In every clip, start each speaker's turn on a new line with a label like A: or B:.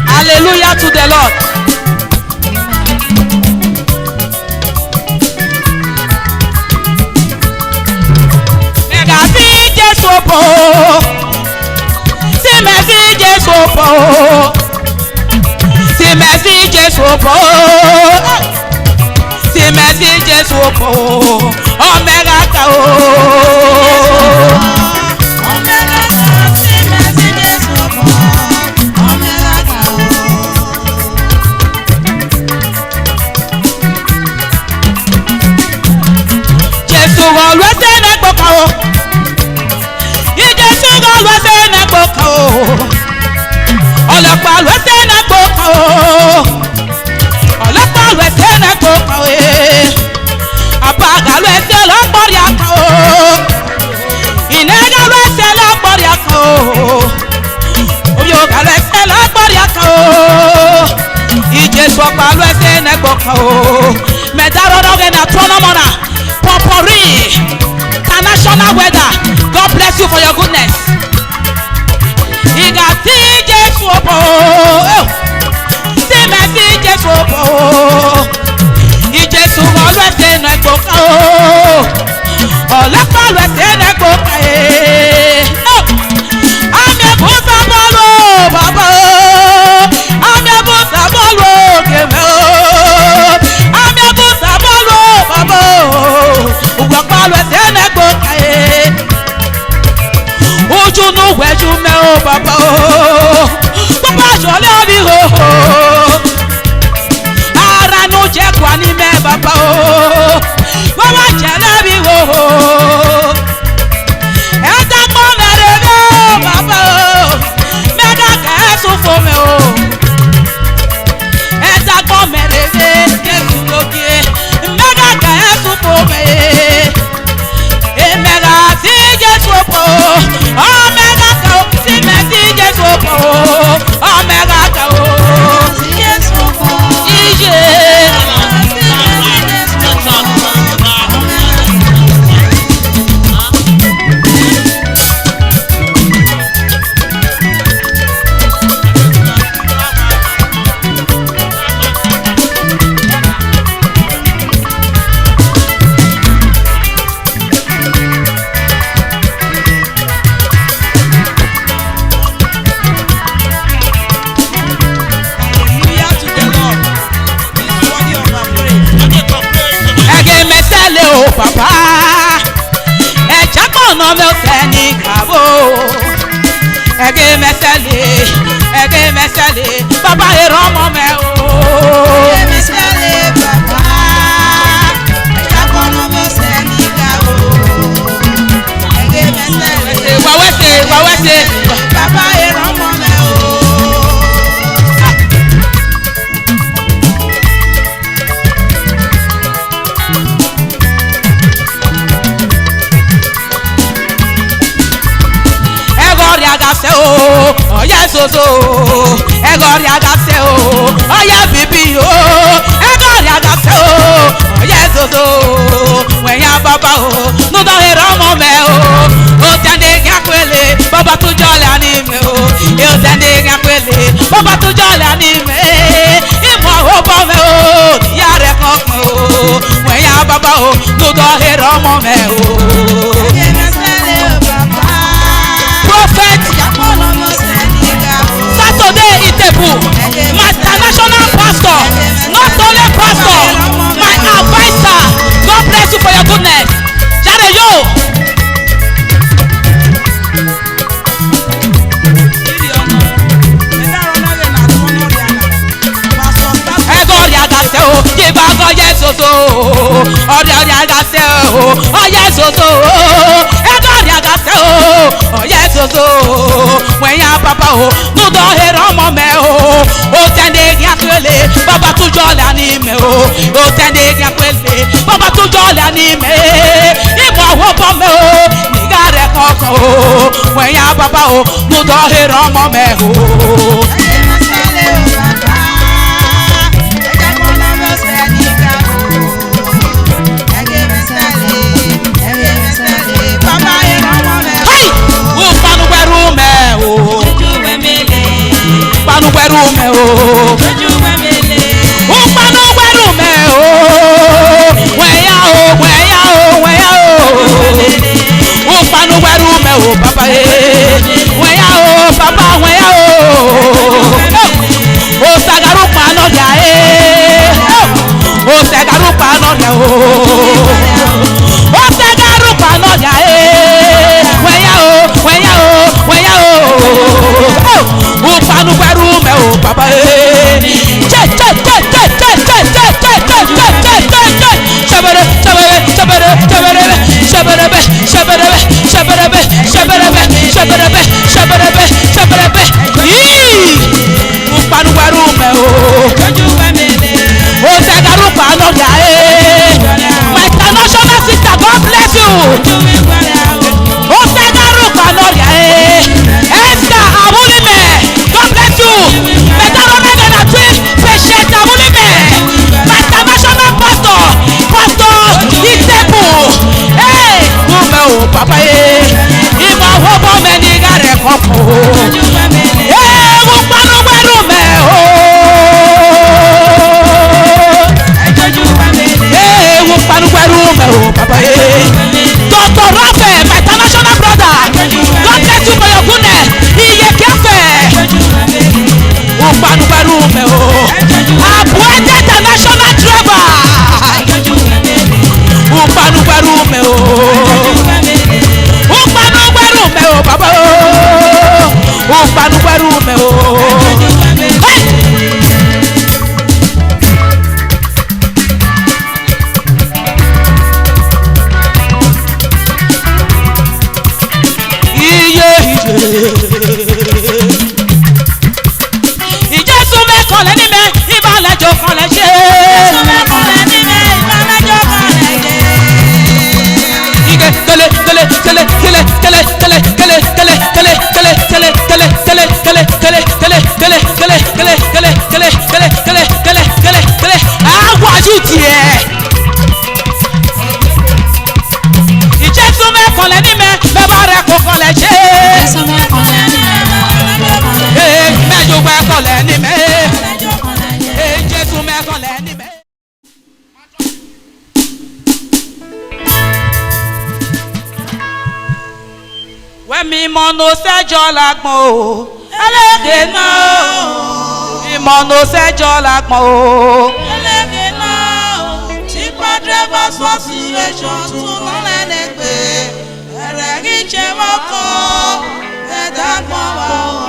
A: Hallelujah to the Lord. International weather. God bless you for your goodness. papa oh papa jole bi ho ara no je kwa ni me papa oh papa jole bi ho eta mo mere go papa oh me ga ka so fo me oh eta mo mere ge ke tu lo ke me ga ka so fo me e me ga si je so fo oh me ga ka si me si je so fo oh me ga ka oh si je so fo ije papa eja kono me ofeni kabo ege mesele papa eromo me o ege mesele papa eja kono me ofeni kabo ege mesele wawese papa eromo me o oh yeah soso egori agase oh yeah bibi oh egori agase oh yeah soso when ya baba oh no do hero mo me oh o tende yakwele baba tu jole ani me oh e o tende yakwele baba tu jole ani me imo o bo me oh ya re kon oh when ya baba oh no do hero mo me oh prophet Saturday Itebu, my international pastor, not only pastor, my advisor. God bless you for your goodness. Jare yo. Egori agase o, jiba go yesoso. Ori agase o, o yesoso. Egori agase o, o yesoso. When ya papa o, no do hero mo me o. O tende yakwele, baba tu jole ani me o. O tende yakwele, baba tu jole ani me. Ibo wo bo me o, ni ga re koko o. When ya papa o, no do hero mo me o. Panu gberu me o panu gberu me o weya o panu gberu me o papa weya o papa weya o tiẹ̀. ìjẹ́sùn mẹ́kànlẹ́ ní mẹ́ bẹ́ẹ̀ rẹ̀ kò kọ́lẹ̀ ṣe. mẹ́jọ mẹ́kànlẹ́ ní mẹ́. ìjẹ́sùn mẹ́kànlẹ́ ní mẹ́. wẹ́mi mọ̀nà sẹ́jọ́ làgbọ̀n o ẹlẹ́gẹ̀ náà o ìmọ̀nà sẹ́jọ́ làgbọ̀n o
B: ẹlẹ́gẹ̀ náà o tí pàdébà sọ́ọ̀sì ẹ̀ṣọ́ tún lọ́lẹ́dẹ̀gbẹ̀ ẹ̀rẹ̀ kí jẹ́ mọ́kọ́ ẹ̀dá gbọ́n wá o.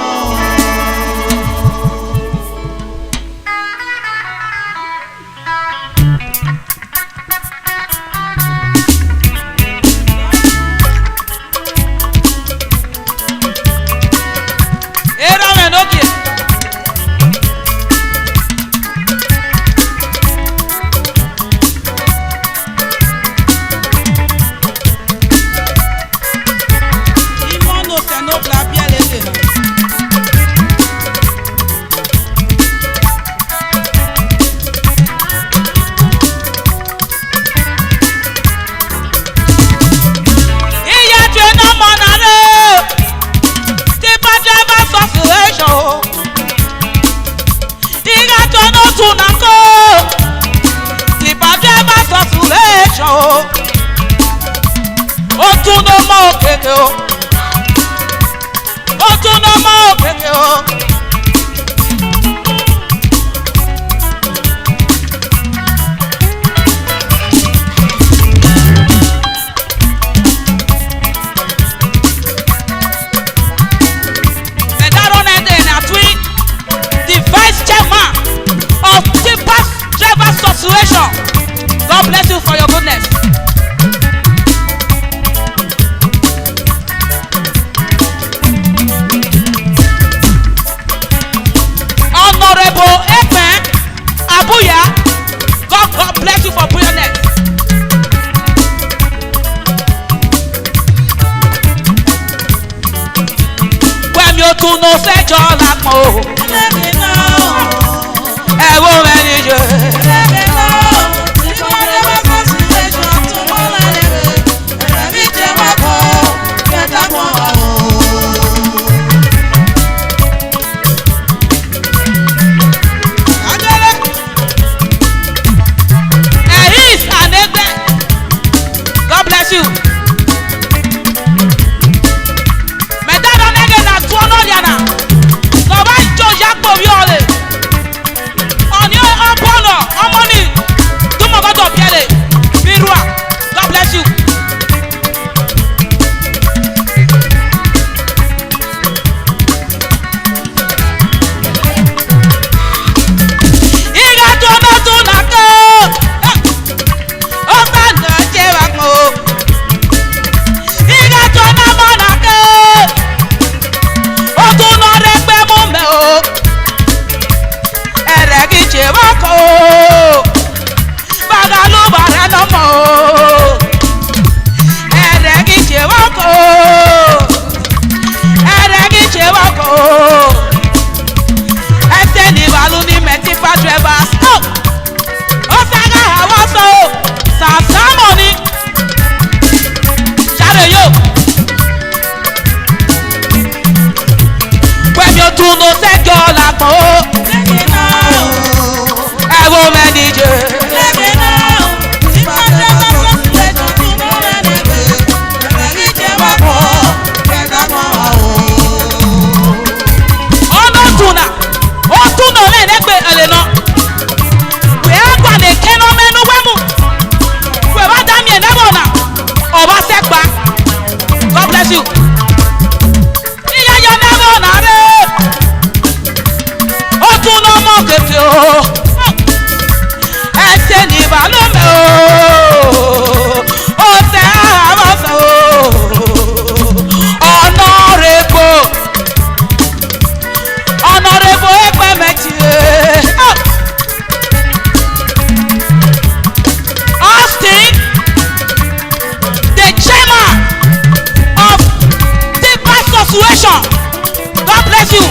A: God bless you for your goodness. Honorable Ekpen Abuya, God bless you for pureness. Wẹ́mi o tún no sẹ́jọ́ lápò.
B: ẹlẹ́gẹ̀ náà o.
A: Ẹ̀wọ̀ mẹ́rin jẹ́.
B: ẹlẹ́gẹ̀ náà o tí pàdébà sọ́ọ̀sì ẹ̀ṣọ́ tún lọ́lẹ́dẹ̀gbẹ̀ ẹ̀rẹ̀ kí jẹ́ mọ́kọ́ ẹ̀dá gbọ́n wá o.
A: God bless you. Medado nege na tuono liana. No ba jo yakpo biole. Oni opolo, omoni. Tumo godo biele. Birua. God bless you. Iga tono tunako. Oba no jewa ko. Iga tona monake. O tún lọ rẹgbẹ́ mú mẹ́ o. Ẹ̀rẹ̀ kì í ṣe wọ́kọ̀ o. Bàgà ló bà rẹ̀ lọ́mọ o. Ẹ̀rẹ̀ kì í ṣe wọ́kọ̀ o. Ẹ̀rẹ̀ kì í ṣe wọ́kọ̀ o. Ẹsẹ̀ ní ìbálò ní mẹ́tífà drivers. Ó fẹ́ràn àwọn sọ o. Sàsámọ̀ ni. Ṣáré yóò. Wẹ́mi o tún no sẹ́jọ́ làpọ̀ o.
B: ẹlẹ́gẹ̀ náà o.
A: Ẹ̀wọ̀ mẹ́ni jẹ́.
B: ẹlẹ́gẹ̀ náà o tí pàdébà sọ́ọ̀sì ẹ̀ṣọ́ tún lọ́lẹ́dẹ̀gbẹ̀ ẹ̀rẹ̀ kí jẹ́ mọ́kọ́ ẹ̀dá gbọ́n wá o.
A: Ọ̀nà tuna. Ó tún nà lẹ́ẹ̀dẹ́gbẹ̀ ẹ̀lẹ́nà. Wẹ́ àgbà lè kẹ́nà mẹ́nu wẹ́mú. Wẹ́ bá dá mi ẹ̀ nẹ́bọ̀ nà. Ọba sẹ́gba. God bless you. Ìyá yọ nẹ́bọ̀ nà rẹ̀. Ó tún lọ mọ́ kété o. Ẹsẹ̀ ní ìbálòmẹ̀ o. Ó tẹ àbọ̀sọ̀ o. Honorable Ekpen Austin, the chairman of Deeper Association. God bless you.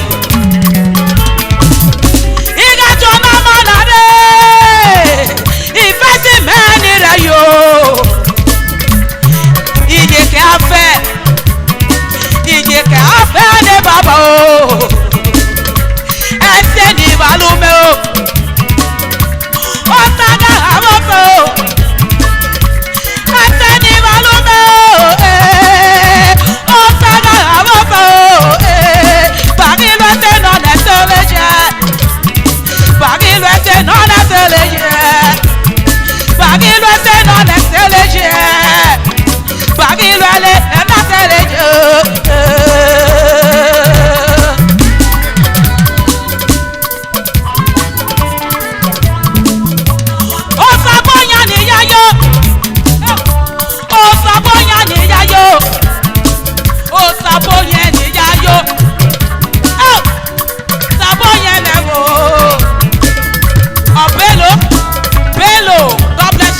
A: Ìgbà tó ná mọ́ nàdé. Ìfẹ́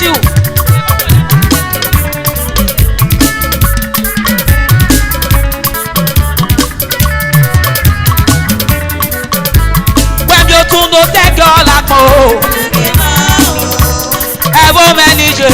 A: Wasiu. Wẹ́mi o tún ló tẹ́gẹ́ ọ̀la pọ̀ o. Ẹ̀wọ̀n mẹ́ni ṣe.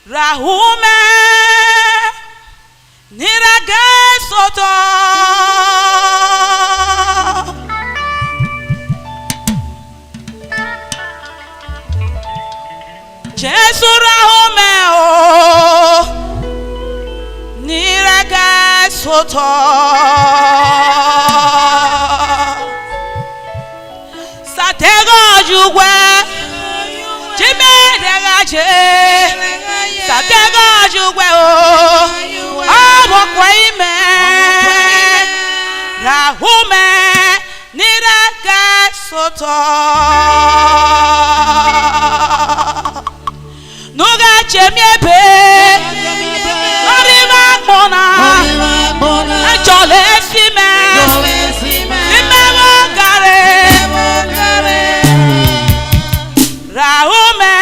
A: Rahume nirage soto Jesu rahume o nirage soto Satego juwe Jimedega Satego juwe o Awo kwa ime Rahume nirage soto Nuga chemiebe Norima kona Ejole sime Sime wogare Rahume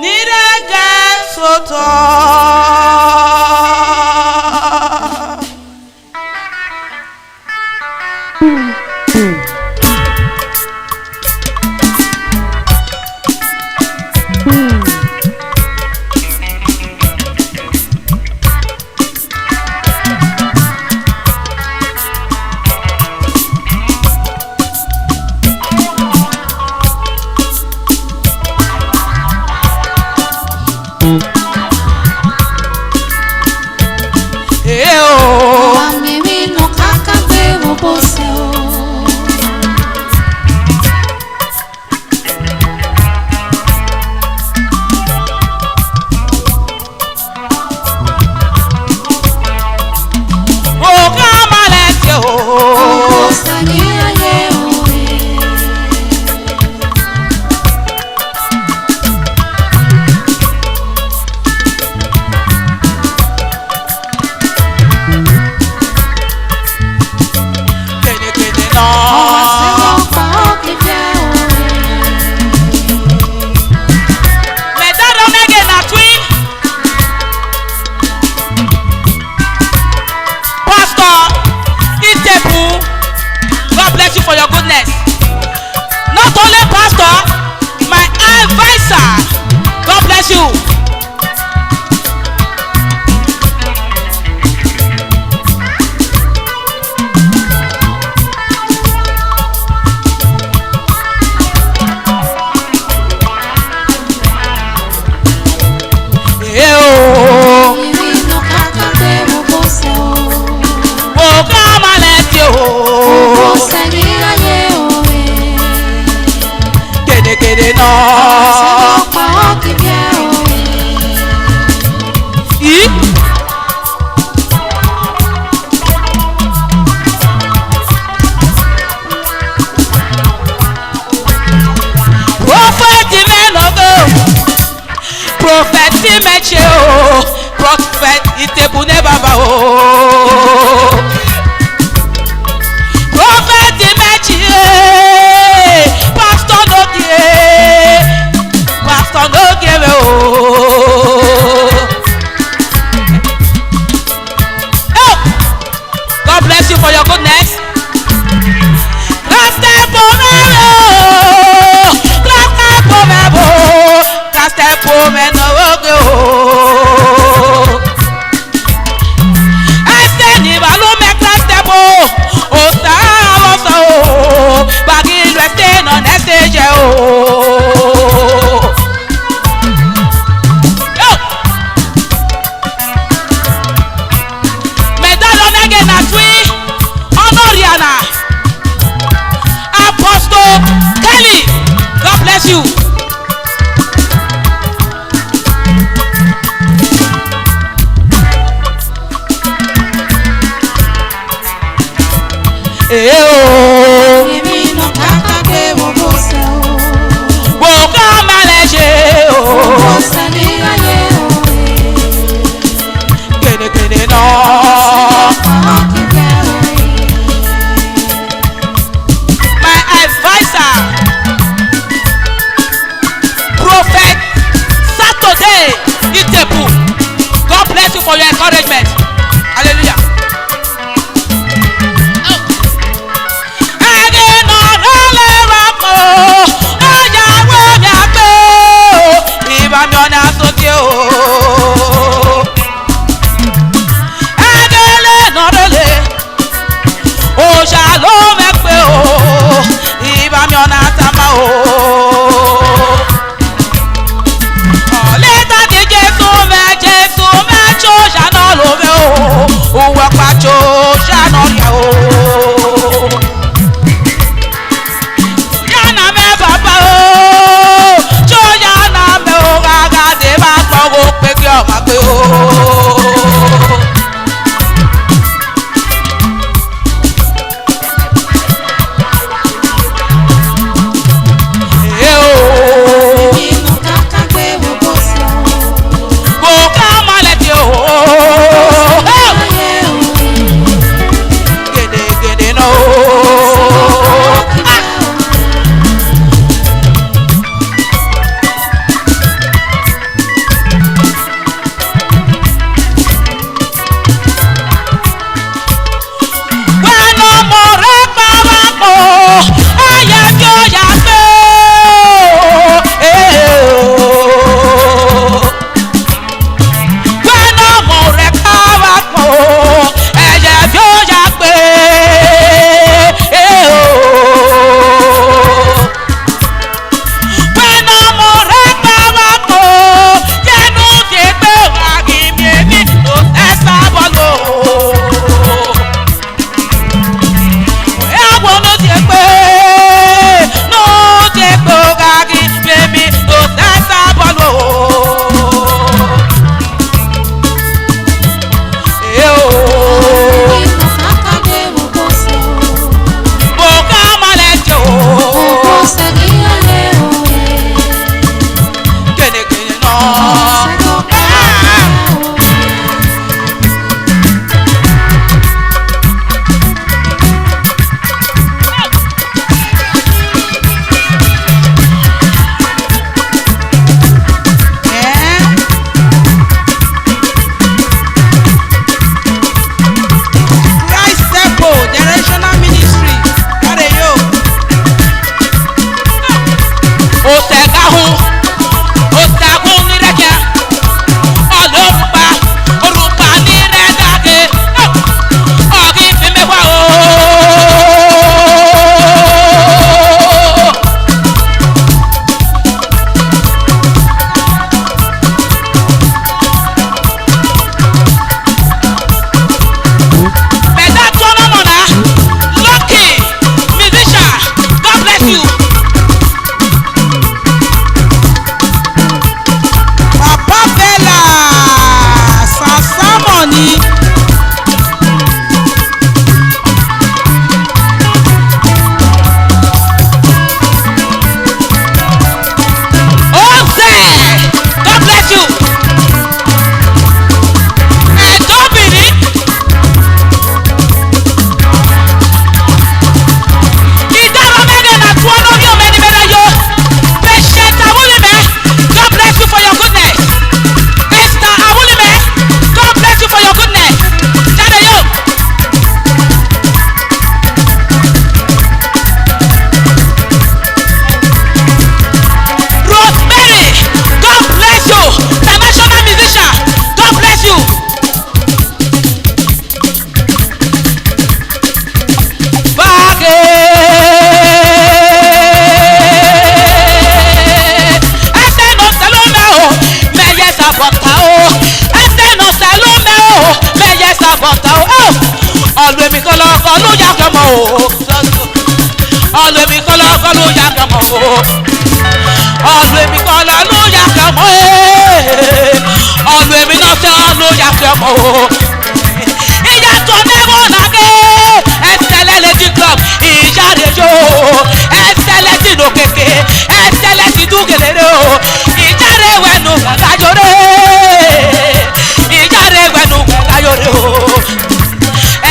A: nirage soto o.
B: Ìrìnà kàkà pé mo bọ́ sẹ́ o.
A: Mo ká malẹ̀ tí o.
B: Mo sẹ́ ní ayé òwe.
A: Gèdègèdè náà.
B: Àṣẹ pa ọ́ kì í bẹ́ òwe.
A: Yìí. Prophet mẹ́lọ́gọ́. Prophet mẹ́ṣẹ́ o. Prophet ìtẹ̀bù ní bàbá o. Prophet mẹ́ṣẹ́. Pastor lókè. Pastor lókè rẹ̀ o. Oh! God bless you for your goodness. Last step for me, last step for me, last step for me, no go. I stand in balloon, make last step oh, oh, baggy resting on that stage oh. Medallion again as we honor Rihanna. Apostle Kelly, God bless you.
B: Ìrìnà kàkà pé mo bọ́ sẹ́ o.
A: Mo ká malẹ̀ ṣe o.
B: Mo sẹ́ ní ayé òwe.
A: Gèdègèdè náà.
B: Pa ọ́ kì í bẹ́ òwe.
A: My advisor, Prophet Saturday Itebu. God bless you for your encouragement. Hallelujah. Oh. bọ̀tà o ẹsẹ̀ náà sẹ́lú mẹ́ o mẹ́yẹ sá bọ̀tà o ọ̀lù èmi kọ́ lọ́kọ́ ló yá kẹ́mọ́ o ọ̀lù èmi kọ́ lọ́kọ́ ló yá kẹ́mọ́ o ọ̀lù èmi kọ́ lọ́ ló yá kẹ́mọ́ ọ̀lù èmi náà sẹ́ ló yá kẹ́mọ́ o ìyàtọ̀ ní wọn nàgé ẹsẹ̀lẹ̀ lẹ́dí club ìyáre yó ẹsẹ̀lẹ̀ tí ló kéke ẹsẹ̀lẹ̀ tí dúgẹ̀lẹ̀rẹ̀ o ìjáre wẹ̀nu gbẹ̀gájọ́rẹ́ ìjáre wẹ̀nu gbẹ̀gájọ́rẹ́ o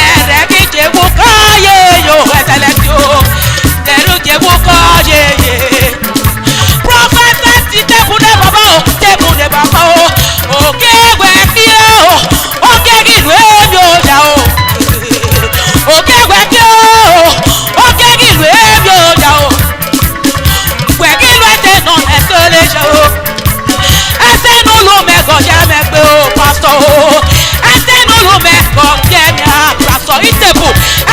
A: ẹ̀rẹ̀ kí jẹ́wó káyé yó ẹsẹ̀lẹ̀ tí o ẹ̀rù jẹ́wó káyé yé prọfẹ̀tà ti tẹ́kùn dé bàbá o tẹ́kùn dé bàbá o òkè wẹ̀ kí o òkè ìlú èmi ò dà o òkè wẹ̀ kí o òkè ìlú èmi ò dà o wẹ̀ kí ló ẹsẹ̀ náà ẹsẹ̀ lè ṣe o ẹsẹ̀ nù lù mẹ́gàn jẹ́ mẹ́gbẹ́ o pásítọ̀ o ẹsẹ̀ nù lù mẹ́gàn jẹ́ mi àpàṣọ ìtẹ̀kù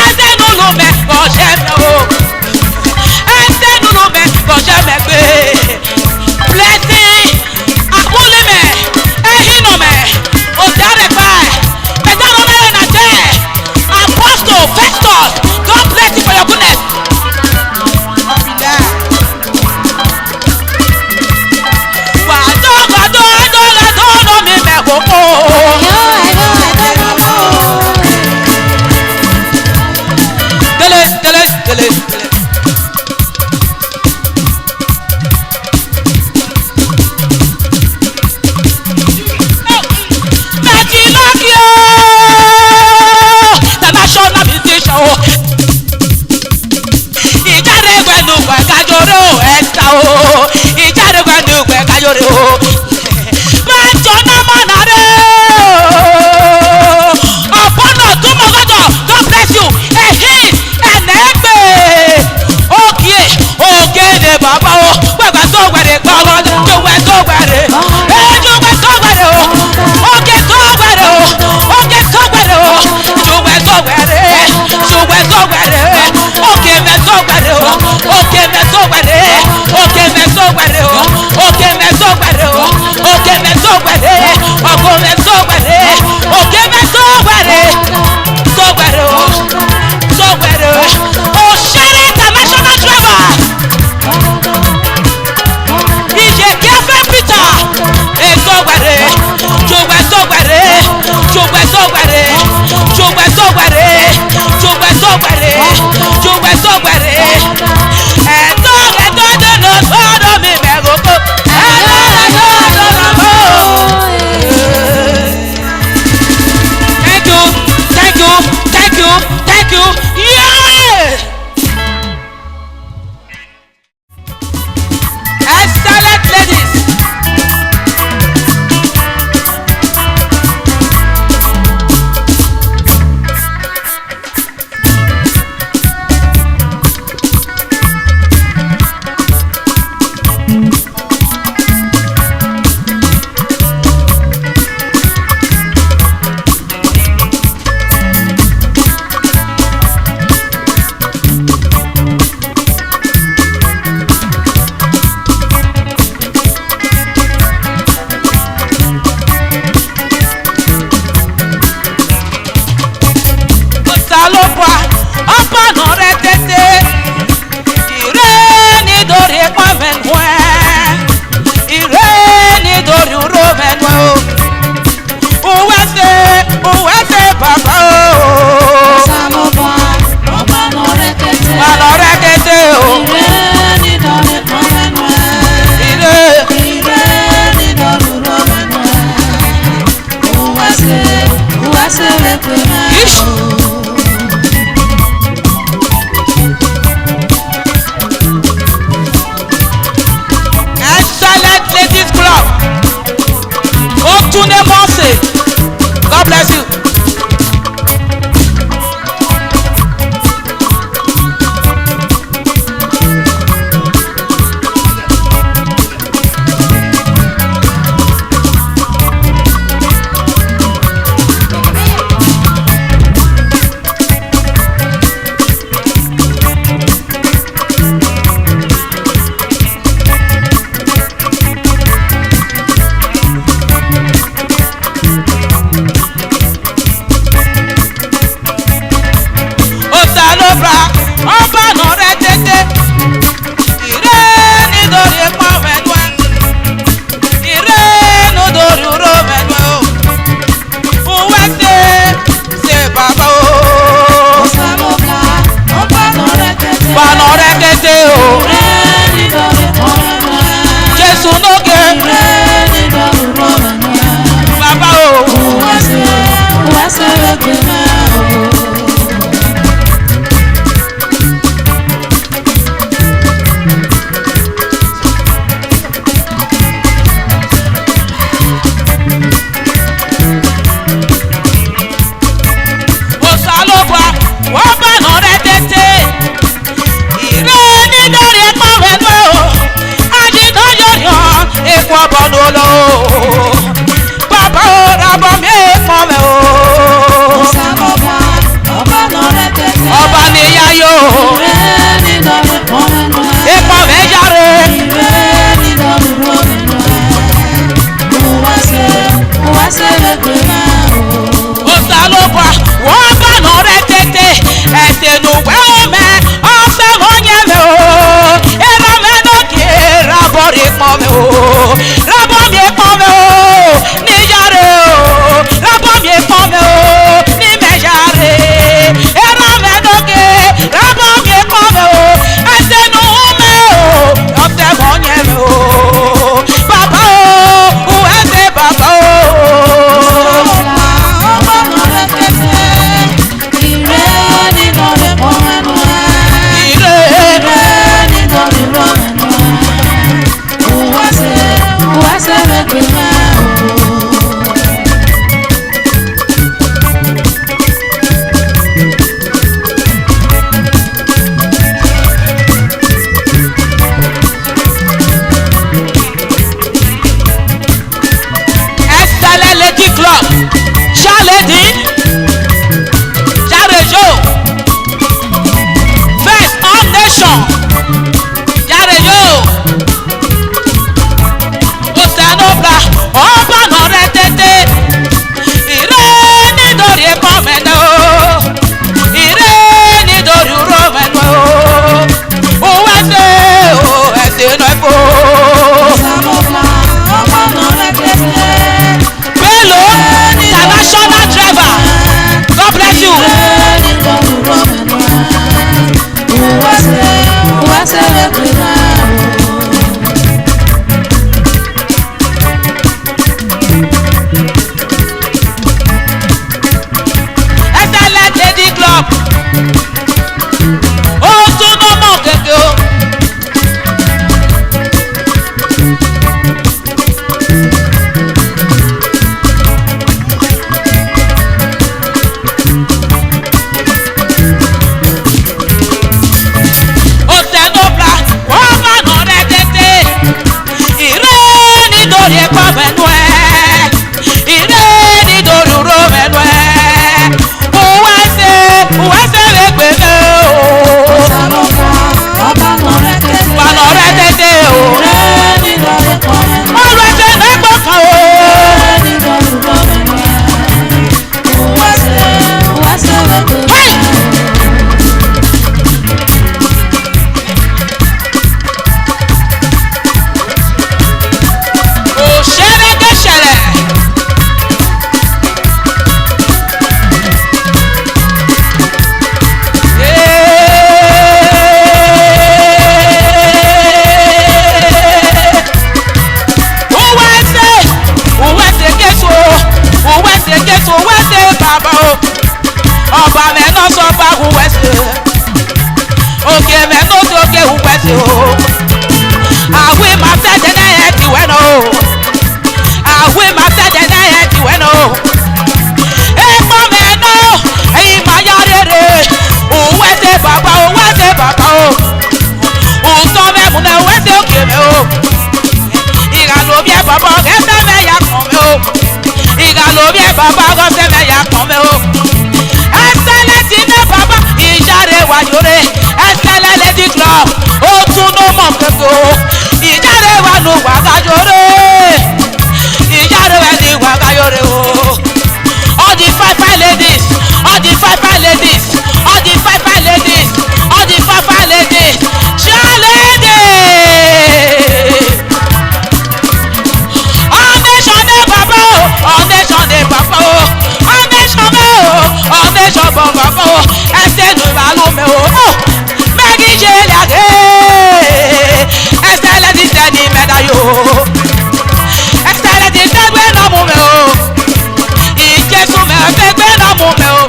A: ẹsẹ̀ nù lù mẹ́gàn jẹ́ mi o ẹsẹ̀ nù lù mẹ́gàn jẹ́ mẹ́gbẹ́ blessing àbúlẹ̀mẹ̀ ẹ̀hínọ̀mẹ̀ òdàrẹ̀fà ẹ̀dánulẹ̀ nàjẹ́ apostle Festus God bless you for your goodness. Gbàdó mi mẹ́kòókò. Délé. Ìjáde gbẹ̀dùn gbẹ̀kájọ́rẹ́ o ẹ̀ta o ìjáde gbẹ̀dùn gbẹ̀kájọ́rẹ́ o bàjọ́ náà mọ̀ náà rẹ̀ o ọ̀pọ̀nà tó mọ̀ lọ́jọ́ God bless you ẹ̀hìn ẹ̀nẹ́gbẹ̀ òkè ní bàbá o gbẹ̀gbẹ̀ tó gbẹ̀rẹ̀ gbọ́ lọ́jọ́ jùwẹ̀ tó gbẹ̀rẹ̀ jùwẹ̀ tó gbẹ̀rẹ̀ o òkè tó gbẹ̀rẹ̀ o òkè tó gbẹ̀rẹ̀ o jùwẹ̀ tó gbẹ̀rẹ̀ jùwẹ̀ tó gbẹ̀rẹ̀ òkè mẹ́ tó gbẹ̀rẹ̀ o òkè mẹ́ tó gbẹ̀rẹ̀ òkè mẹ́ tó gbẹ̀rẹ̀ o òkè mẹ́ tó gbẹ̀rẹ̀ o òkè mẹ́ tó gbẹ̀rẹ̀ ọkọ mẹ́ tó gbẹ̀rẹ̀ òkè mẹ́ tó gbẹ̀rẹ̀ tó gbẹ̀rẹ̀ o tó gbẹ̀rẹ̀ o òṣèré international travel ìjẹ kẹfẹ Peter ètò gbẹ̀rẹ̀ jùgbẹ́ tó gbẹ̀rẹ̀ jùgbẹ́ tó gbẹ̀rẹ̀ jùgbẹ́ tó gbẹ̀rẹ̀ jùgbẹ́ tó gbẹ̀rẹ̀ jùgbẹ́ tó gbẹ̀rẹ̀ ẹ̀tọ́ dènà sọ́dọ̀ mi mẹ́gòkó ẹ̀tọ́ dènà mọ́. Thank you, yeah! Excellent ladies. Salopwa ọpọnọ rẹ tètè ìrè nítorí pàmẹ́nuẹ ìrè nítorí rọmẹnuẹ o òwẹ́sẹ̀ bàbá o.
B: Salopwa ọpọnọ rẹ tètè
A: o
B: ìrè nítorí pàmẹ́nuẹ
A: ìrè
B: nítorí rọmẹnuẹ òwẹ́sẹ̀ rẹ pẹ̀lẹ́ o.
A: Excellent ladies club Otunde Mose God bless you. Jésù wẹ́sẹ̀ bàbá o. Ọba mẹ́nà sọ bá wù wẹ́sẹ̀. Òkè mẹ́nà sókè wù wẹ́sẹ̀ o. Àwí máa tẹ̀jẹ̀ náà ẹ̀ ti wẹ́ náà o. Àwí máa tẹ̀jẹ̀ náà ẹ̀ ti wẹ́ náà o. Èèmọ̀ mẹ́nà ẹ̀yìn máa yá rere. Òwẹ́sẹ̀ bàbá o, wẹ́sẹ̀ bàbá o. Òtọ́ mẹ́mú mẹ́ wẹ́sẹ̀ òkè mẹ́ o. Ìrànlọ́ bí ẹ bàbá ọ̀gẹ́sẹ̀ mẹ́ yà kàn mẹ́ o. Ìrànlọ́ bí ẹ bàbá ọ̀gẹ́sẹ̀ mẹ́ yà kàn mẹ́ o. Ẹsẹ̀lẹ̀tì ní bàbá ìjáde wáyọ̀rẹ́. Ẹsẹ̀lẹ̀tì club ó tún ní mọ̀ kẹ́kọ̀ọ́. Ìjáde wà ló wà káyọ̀rẹ́. Ìjáde wà ní wà káyọ̀rẹ́ o. All the five ladies, all the five ladies, all the five ladies, all the five ladies. Ṣálẹ́dẹ̀. Ọ̀nẹ́sọ̀dẹ̀ bàbá o, ọ̀nẹ́sọ̀dẹ̀ bàbá o, ọ̀nẹ́sọ̀dẹ̀ o, ọ̀nẹ́sọ̀bọ̀ bàbá o, ẹsẹ̀ nù ìbálò mẹ́ o. Mẹ́gí ṣe lẹ́gẹ̀, ẹsẹ̀ lẹ́dí sẹ́ni mẹ́ta yóò. Ẹsẹ̀ lẹ́dí sẹ́gbẹ́ náà mú mẹ́ o. Ìjẹ́sù mẹ́ ọ̀sẹ̀gbẹ́ náà mú mẹ́ o.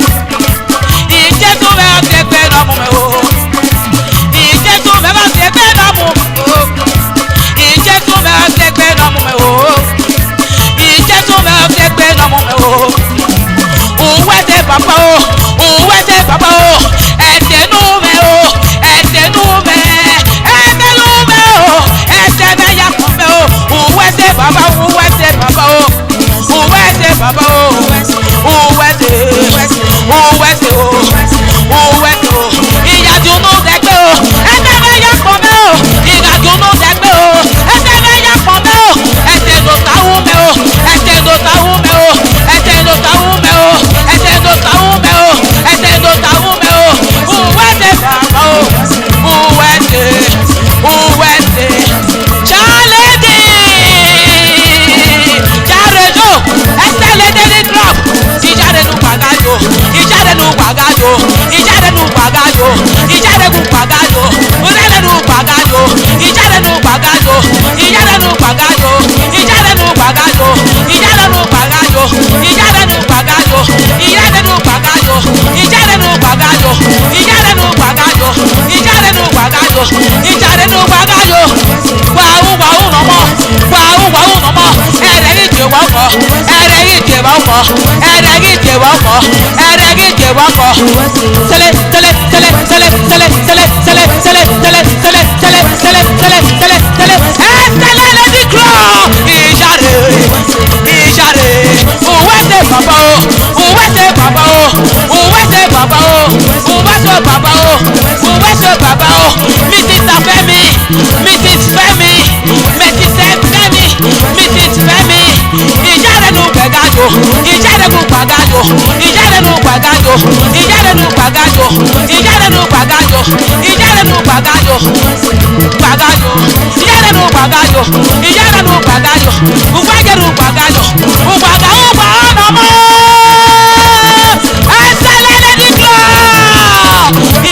A: Ìjẹ́sù mẹ́ ọ̀sẹ̀gbẹ́ náà mú mẹ́ o. Ìjẹ́sù mẹ́ ọ̀sẹ̀gbẹ́ náà mú mẹ́ o. Ìjẹ́sù mẹ́ ọ̀sẹ̀gbẹ́ náà mú mẹ́ o. Ìjẹ́sù mẹ́ ọ̀sẹ̀gbẹ́ náà mú mẹ́ o. Òwẹ́sẹ̀ bàbá o, òwẹ́sẹ̀ bàbá o. Ẹ̀dẹ̀nú mẹ́ o, ẹ̀dẹ̀nú mẹ́, ẹ̀dẹ̀nú mẹ́ o. Ẹsẹ̀ mẹ́ yà kàn mẹ́ o. Òwẹ́sẹ̀ bàbá o, òwẹ́sẹ̀ bàbá o. Òwẹ́sẹ̀ bàbá o. Òwẹ́sẹ̀, òwẹ́sẹ̀ o. Òwẹ́sẹ̀ o. Ìyàdùnú dẹ́gbẹ́ o. Ẹsẹ̀ mẹ́ yà kàn mẹ́ o. Ìyàdùnú dẹ́gbẹ́ o. Ẹsẹ̀ mẹ́ yà kàn mẹ́ o. Ẹsẹ̀ ló táwù mẹ́ o. Ẹsẹ̀ ló táwù mẹ́ o. Ẹsẹ̀ ló táwù mẹ́ o. Ẹsẹ̀ ló táwù mẹ́ o. Ẹsẹ̀ ló táwù mẹ́ o. Òwẹ́sẹ̀ bàbá o. Òwẹ́sẹ̀, òwẹ́sẹ̀. Ṣálẹ́dì. Jàrèjò. Ẹsẹ̀ lédè ní drop. Ìjáde nu gbàgájò. Ìjáde nu gbàgájò. Ìjáde nu gbàgájò. Ìjáde nu gbàgájò. Ìjáde nu gbàgájò. Ìjáde nu gbàgájò. Ìjáde nu gbàgájò. Ìjáde nu gbàgájò. Ìjáde nu gbàgájò. Ìjáde nu gbàgájò. Ìjáde nu gbàgájò. Ìjáde nu gbàgájò. Ìjáde nu gbàgájò. Ìjáde nu gbàgájò. Ìjáde nu gbàgájò. Wàhù wàhù nọmọ. Wàhù wàhù nọmọ. Ẹ̀rẹ̀ ìjẹ̀ wọ́n kọ́. Ẹ̀rẹ̀ ìjẹ̀ wọ́n kọ́. Ẹ̀rẹ̀ ìjẹ̀ wọ́n kọ́. Ẹ̀rẹ̀ ìjẹ̀ wọ́n kọ́. Tẹ́lẹ̀ tẹ́lẹ̀ tẹ́lẹ̀ tẹ́lẹ̀ tẹ́lẹ̀ tẹ́lẹ̀ tẹ́lẹ̀ tẹ́lẹ̀ tẹ́lẹ̀ tẹ́lẹ̀ tẹ́lẹ̀ tẹ́lẹ̀ tẹ́lẹ̀ tẹ́lẹ̀ ẹsẹ̀lẹ̀ lẹ́dí kúrò. Ìjáde ìjáde òwẹ́sẹ̀ bàbá o, òwẹ́sẹ̀ bàbá o, òwẹ́sẹ̀ bàbá o, òwẹ́sẹ̀ bàbá o, òwẹ́sẹ̀ bàbá o. Mrs. Fẹ́mi, Mrs. Fẹ́mi, Mrs. Fẹ́mi, Mrs. Fẹ́mi. Ìjáde nu gbàgájò, ìjáde nu gbàgájò, ìjáde nu gbàgájò, ìjáde nu gbàgájò, ìjáde nu gbàgájò, ìjáde nu gbàgájò, gbàgájò, ìjáde nu gbàgájò, ìjáde nu gbàgájò, ùgbàjẹ̀ nu gbàgájò, ùgbàgà ùgbà ọ̀nà mọ́. Ẹsẹ̀ lẹ́dí kílọ̀.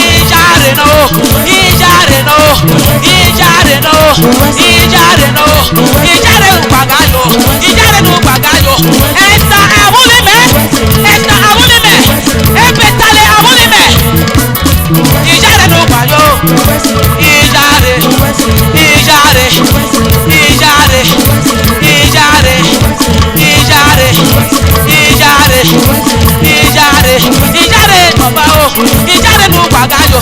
A: Ìjáde nù, ìjáde nù, ìjáde nù, ìjáde nù, ìjáde nu gbàgájò, ìjáde nu gbàgájò. Ẹ̀sà àwúlímẹ̀, ẹ̀sà àwúlímẹ̀, ẹ̀pẹ̀tàlẹ̀ àwúlímẹ̀. Ìjáde nu gbàjò, ìjáde, ìjáde, ìjáde, ìjáde, ìjáde, ìjáde, ìjáde, ìjáde bàbá o, ìjáde nu gbàgájò.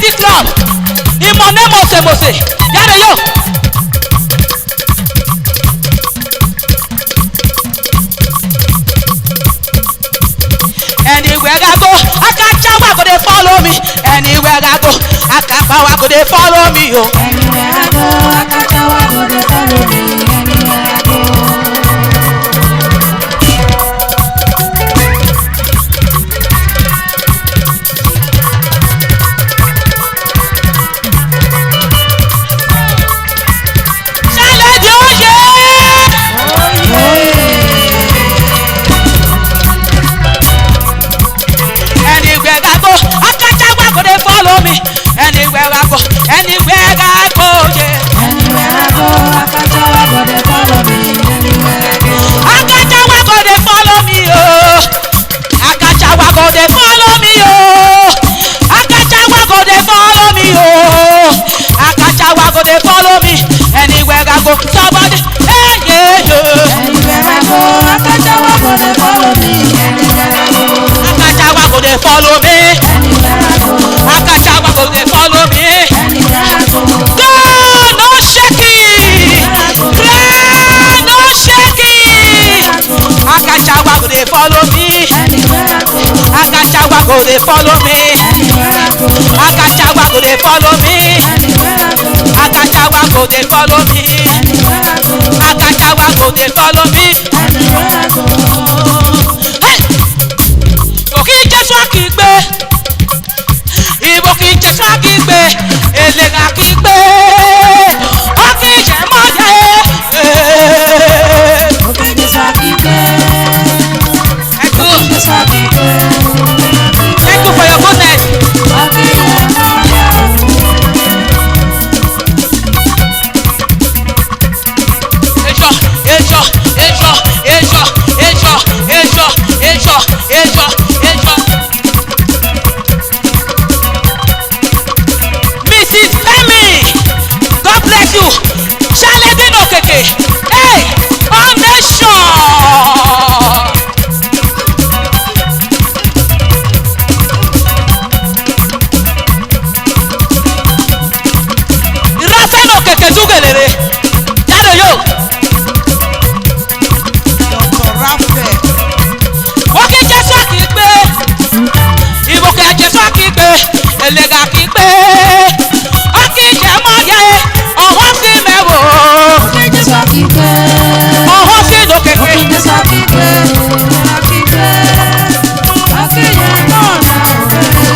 A: Comedy Club. Imone Mose. Yare yo. Anywhere I go, I can't tell what they follow me. Anywhere I go, I can't tell what they follow me. Oh.
B: Anywhere I go, I can't tell what they follow me. Anywhere I go.
A: Follow me anywhere I go, anywhere I go, yeah.
B: Anywhere I go, I can't tell what they follow me. Anywhere I go,
A: I can't tell what they follow me, oh. I can't tell what they follow me, oh. I can't tell what they follow me, oh. I can't tell what they follow me anywhere I go. Somebody, hey, yeah.
B: anywhere I go, I can't tell what they follow me. Anywhere I go,
A: I can't tell what they follow me.
B: anywhere I go.
A: Akachawa go dey follow me.
B: Anywhere I go,
A: God no shaking, God no shaking. Akachawa go dey follow me.
B: anywhere I go,
A: Akachawa go dey follow me.
B: anywhere I go,
A: Akachawa go dey follow me.
B: anywhere I go,
A: Akachawa go dey follow me.
B: anywhere I go,
A: Akachawa go dey follow me.
B: anywhere I go.
A: Hey! Òkì Jésù àkìgbé. Ibo kì í Jésù àkìgbé. Eléga àkìgbé. Òkì ìṣẹ̀mọ́jẹ́.
B: Òkè Jésù àkìgbé. Òkè Jésù àkìgbé.
A: Thank you for your goodness.
B: Òkè ìṣẹ̀mọ́jẹ́.
A: Mrs. Femi, God bless you. Shaledin Okeke, hey, on nation. Rafael Okeke Zugelere, Yado yo.
B: Dr. Raphael.
A: Òkì Jésù àkìgbé. Ibo kì í Jésù àkìgbé. Eléga àkìgbé. Òkì ìṣẹ̀mọ́jẹ́. Ọ̀hún sí mẹ́wò.
B: Òkè Jésù àkìgbé.
A: Ọ̀hún sí lókèké.
B: Òkè Jésù àkìgbé. Àkìgbé. Òkè ìṣẹ̀mọ́jẹ́.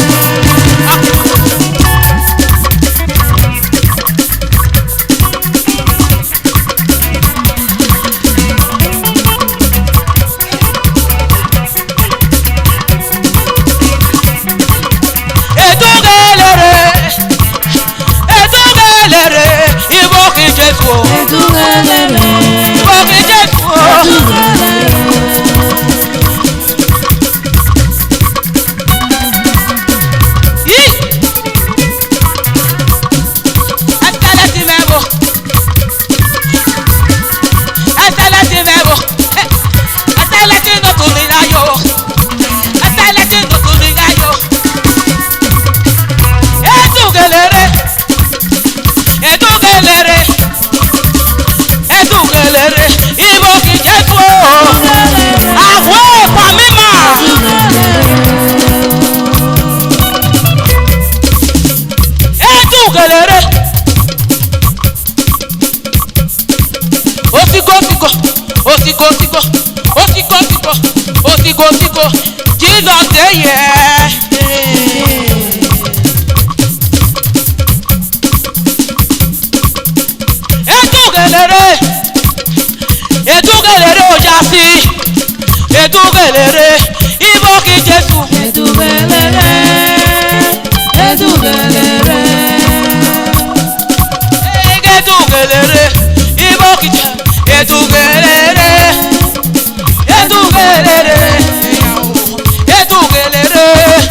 A: Edugelere, Ibo kì í Jésù o.
B: Edugelere.
A: Ibo kì í Jésù o. Yí. Ẹsẹ̀lẹ̀ ti mẹ́wò. Ẹsẹ̀lẹ̀ ti mẹ́wò. Ẹsẹ̀lẹ̀ ti nùtù mi láyò. Ẹsẹ̀lẹ̀ ti nùtù mi láyò. Edugelere. Edugelere. Edugelere. Ibo kì í Jésù o. Àwọn ọ̀pá mímọ́. Edugelere. Otigo. Jesus dey here. Edugelere ojasi. Edugelere. Ibo kì í Jésù.
B: Edugelere. Edugelere.
A: Edugelere. Ibo kì í Jésù. Edugelere. Edugelere.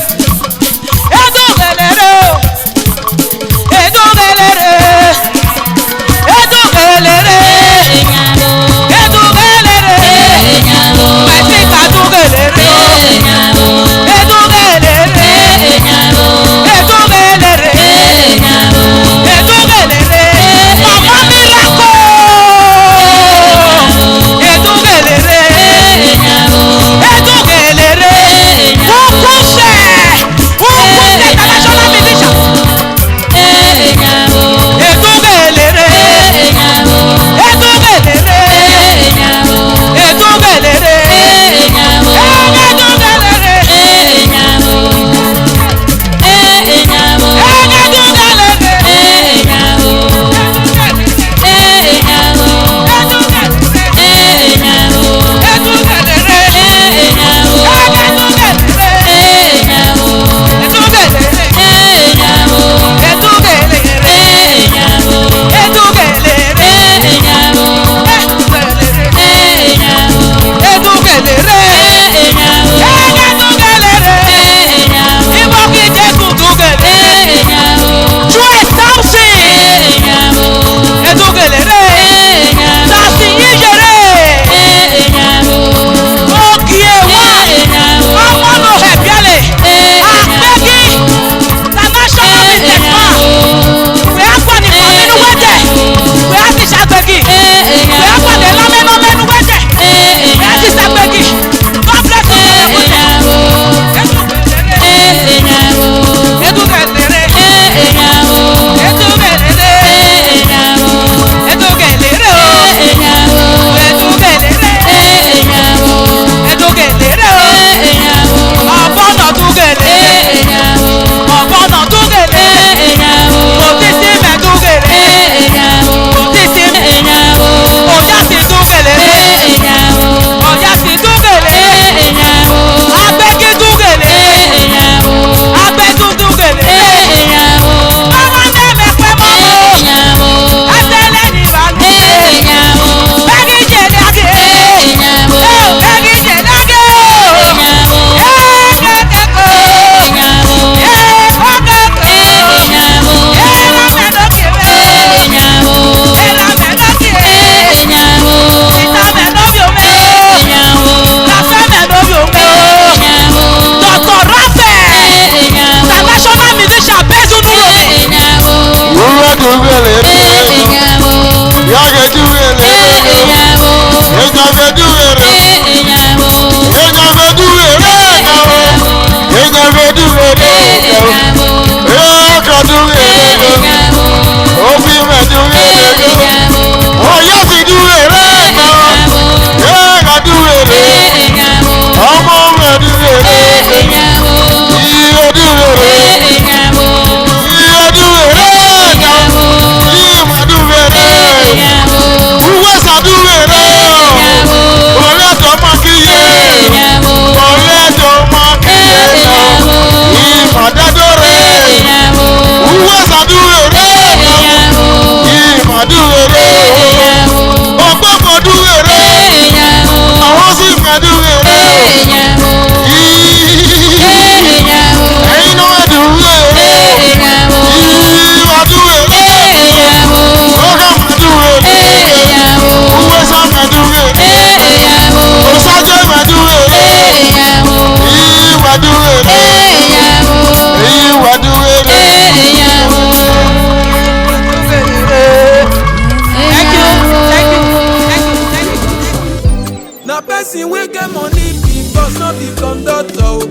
C: person wey get money be boss, no be conductor.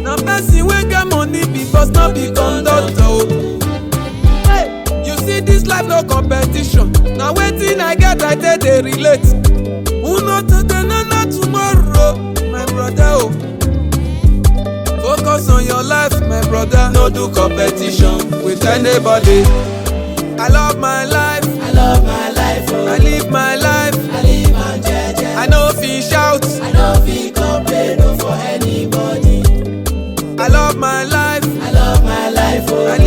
C: Na person wey get money be boss, no be conductor. Hey, you see this life no competition. Na wetin I get I take dey relate. Who know today, no know tomorrow, my brother. Oh, focus on your life, my brother. No do competition with anybody. I love my life.
B: I love my life. Oh.
C: I live my life.
B: I live my jeje.
C: I no fit shout.
B: I no fit complain for anybody.
C: I love my life.
B: I love my life. Oh.
C: I